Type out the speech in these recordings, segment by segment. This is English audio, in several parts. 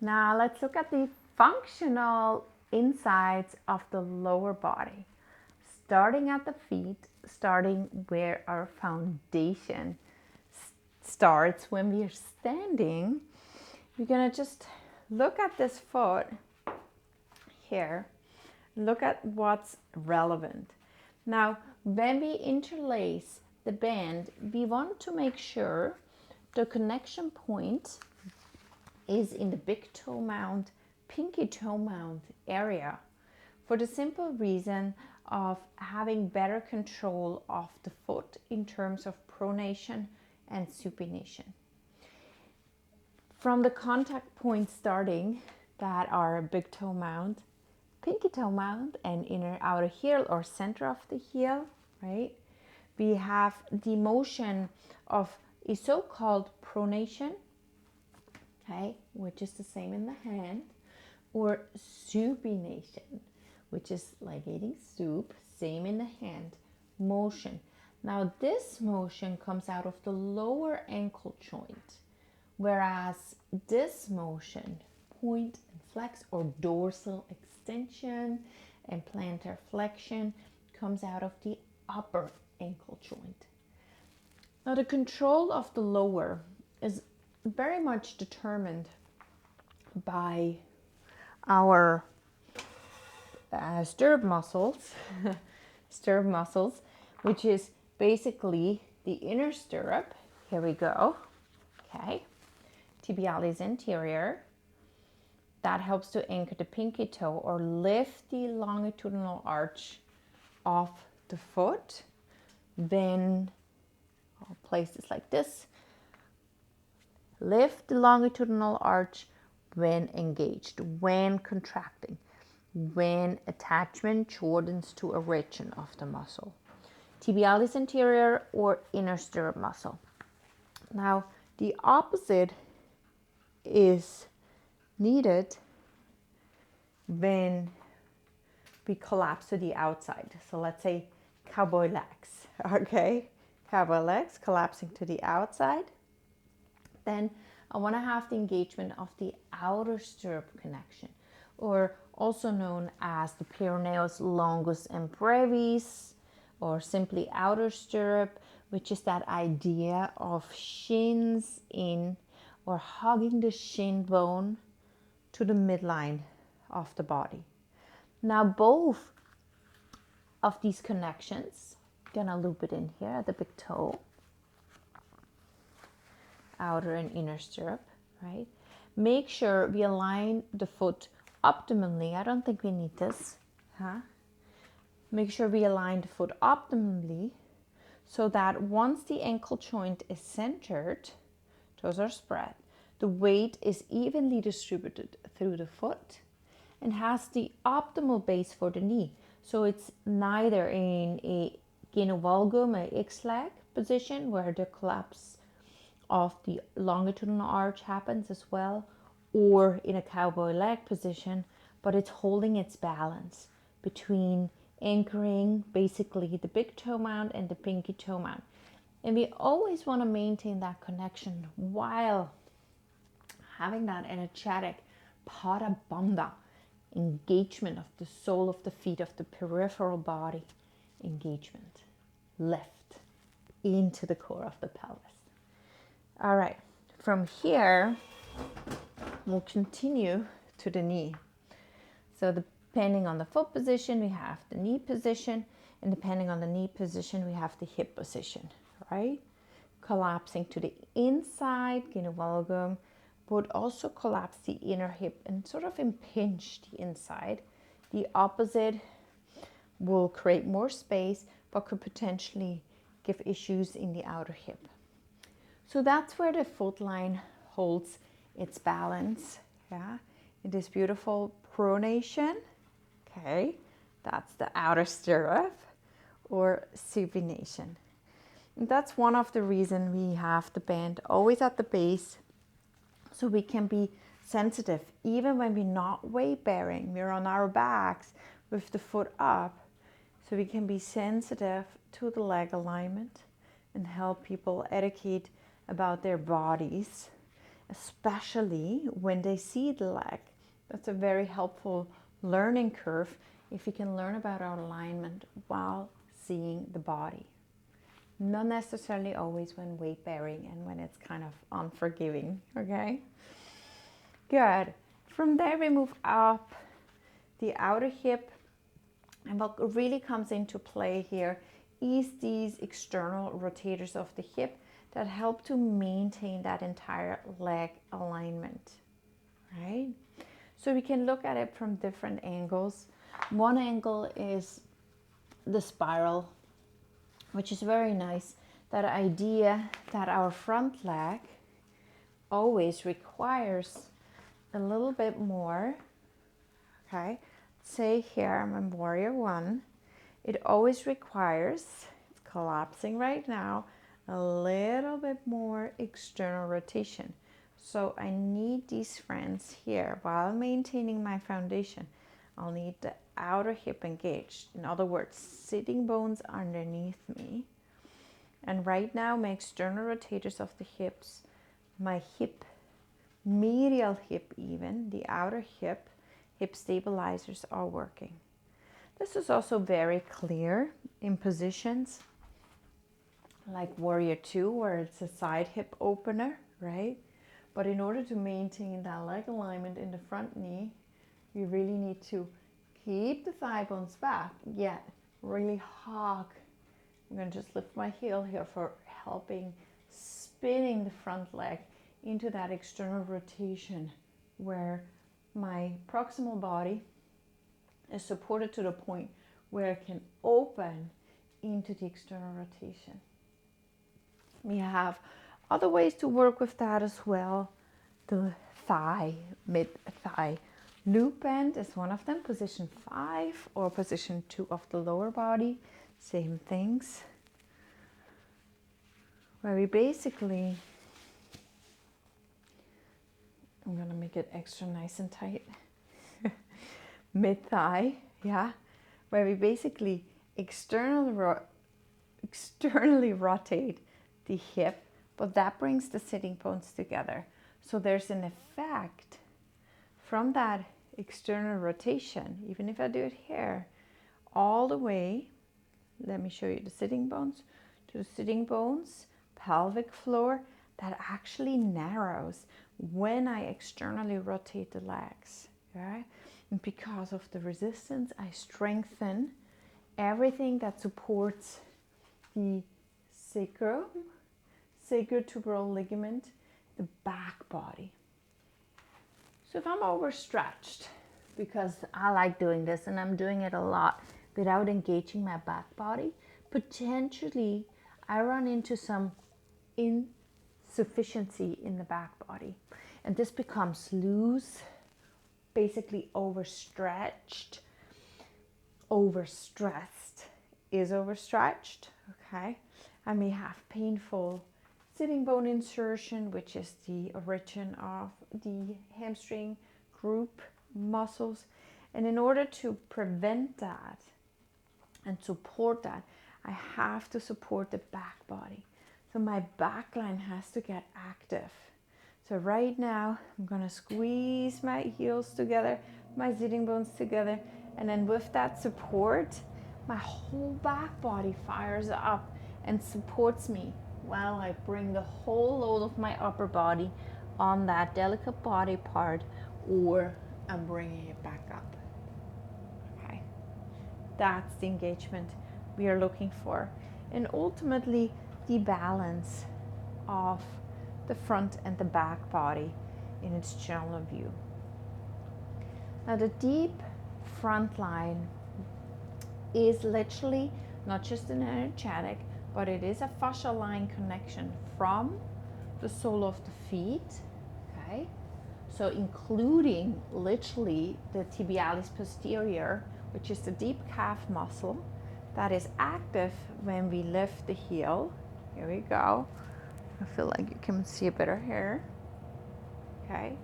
Now let's look at the functional insides of the lower body. Starting at the feet, starting where our foundation starts when we are standing, we're gonna just look at this foot here, look at what's relevant. Now, when we interlace the band, we want to make sure the connection point is in the big toe mount, pinky toe mount area, for the simple reason of having better control of the foot in terms of pronation and supination. From the contact points starting that are big toe mount, pinky toe mount, and inner outer heel or center of the heel, right? We have the motion of a so-called pronation, okay, which is the same in the hand, or supination, which is like eating soup, same in the hand, motion. Now this motion comes out of the lower ankle joint, whereas this motion, point and flex or dorsal extension and plantar flexion, comes out of the upper ankle joint. Now the control of the lower is very much determined by our stirrup muscles, stirrup muscles, which is basically the inner stirrup. Here we go. Okay. Tibialis anterior. That helps to anchor the pinky toe or lift the longitudinal arch of the foot. Then I'll place this like this. Lift the longitudinal arch when engaged, when contracting, when attachment shortens to a region of the muscle. Tibialis anterior or inner stirrup muscle. Now, the opposite is needed when we collapse to the outside. So let's say cowboy legs, okay? Cowboy legs collapsing to the outside. Then I want to have the engagement of the outer stirrup connection, or also known as the peroneus longus and brevis, or simply outer stirrup, which is that idea of shins in or hugging the shin bone to the midline of the body. Now both of these connections, gonna loop it in here at the big toe, outer and inner stirrup, right? Make sure we align the foot optimally. I don't think we need this, huh? Make sure we align the foot optimally so that once the ankle joint is centered, toes are spread, the weight is evenly distributed through the foot and has the optimal base for the knee. So it's neither in a genu valgum, a X-leg position where the collapse of the longitudinal arch happens as well, or in a cowboy leg position, but it's holding its balance between anchoring basically the big toe mount and the pinky toe mount. And we always want to maintain that connection while having that energetic pada bandha engagement of the sole of the feet, of the peripheral body engagement, lift into the core of the pelvis. All right, from here, we'll continue to the knee. So depending on the foot position, we have the knee position, and depending on the knee position, we have the hip position, right? Collapsing to the inside, genu valgum, would also collapse the inner hip and sort of impinge the inside. The opposite will create more space, but could potentially give issues in the outer hip. So that's where the foot line holds its balance, yeah, in this beautiful pronation, okay, that's the outer stirrup, or supination. And that's one of the reasons we have the band always at the base, so we can be sensitive, even when we're not weight bearing, we're on our backs with the foot up, so we can be sensitive to the leg alignment and help people educate about their bodies especially when they see the leg. That's a very helpful learning curve if you can learn about our alignment while seeing the body. Not necessarily always when weight bearing and when it's kind of unforgiving, okay? Good. From there we move up the outer hip, and what really comes into play here is these external rotators of the hip that help to maintain that entire leg alignment, right? So we can look at it from different angles. One angle is the spiral, which is very nice. That idea that our front leg always requires a little bit more, okay? Say here, I'm in warrior one. It always requires, it's collapsing right now, a little bit more external rotation. So I need these friends here while maintaining my foundation. I'll need the outer hip engaged. In other words, sitting bones underneath me. And right now, my external rotators of the hips, my hip, medial hip even, the outer hip stabilizers are working. This is also very clear in positions like warrior two, where it's a side hip opener, right? But in order to maintain that leg alignment in the front knee, you really need to keep the thigh bones back, yet really hug. I'm going to just lift my heel here for helping spinning the front leg into that external rotation where my proximal body is supported to the point where it can open into the external rotation. We have other ways to work with that as well. The thigh, mid-thigh loop bend is one of them, position 5 or position 2 of the lower body. Same things. Where we basically, I'm going to make it extra nice and tight. Mid-thigh, yeah. Where we basically externally rotate the hip, but that brings the sitting bones together. So there's an effect from that external rotation, even if I do it here, all the way, let me show you the sitting bones, to the sitting bones, pelvic floor, that actually narrows when I externally rotate the legs, right? And because of the resistance, I strengthen everything that supports the sacrotuberal ligament, the back body. So if I'm overstretched, because I like doing this and I'm doing it a lot without engaging my back body, potentially I run into some insufficiency in the back body. And this becomes loose, basically overstretched, overstressed is overstretched, okay? And we have painful sitting bone insertion, which is the origin of the hamstring group muscles. And in order to prevent that and support that, I have to support the back body. So my back line has to get active. So right now, I'm gonna squeeze my heels together, my sitting bones together, and then with that support, my whole back body fires up and supports me while I bring the whole load of my upper body on that delicate body part, or I'm bringing it back up. Okay, that's the engagement we are looking for. And ultimately, the balance of the front and the back body in its general view. Now the deep front line is literally not just an energetic, but it is a fascia line connection from the sole of the feet, okay? So including literally the tibialis posterior, which is the deep calf muscle that is active when we lift the heel. Here we go. I feel like you can see it better here. Okay,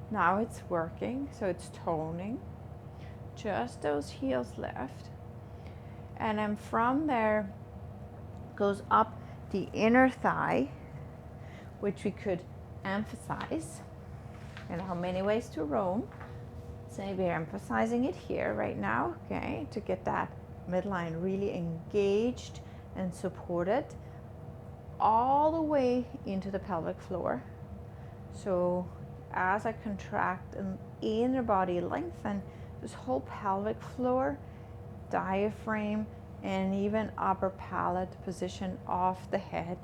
now it's working, so it's toning. Just those heels lift. And then from there goes up the inner thigh, which we could emphasize, many ways to roam. So we're emphasizing it here right now, okay, to get that midline really engaged and supported all the way into the pelvic floor. So as I contract an inner body, lengthen this whole pelvic floor, diaphragm, and even upper palate position of the head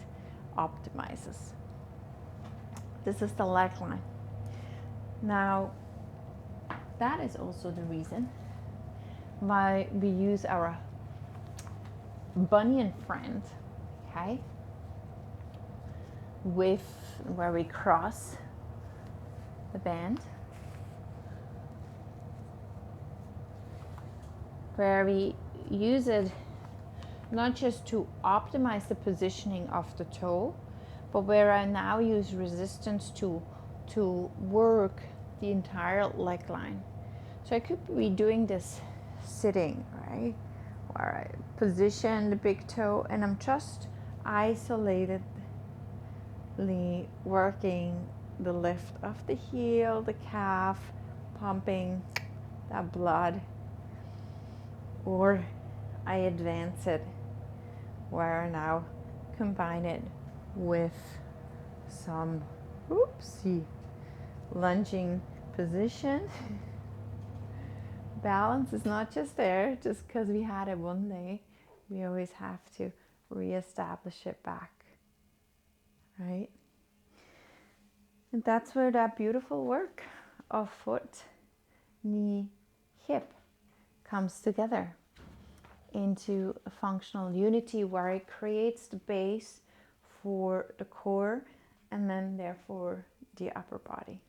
optimizes. This is the leg line. Now, that is also the reason why we use our bunion friend, okay, with where we cross the band, where we use it not just to optimize the positioning of the toe, but where I now use resistance to work the entire leg line. So I could be doing this sitting, right, where I position the big toe and I'm just isolatedly working the lift of the heel, the calf, pumping that blood. Or I advance it where I now combine it with some lunging position. Balance is not just there just because we had it one day. We always have to reestablish it back, right? And that's where that beautiful work of foot, knee, hip comes together into a functional unity where it creates the base for the core and then therefore the upper body.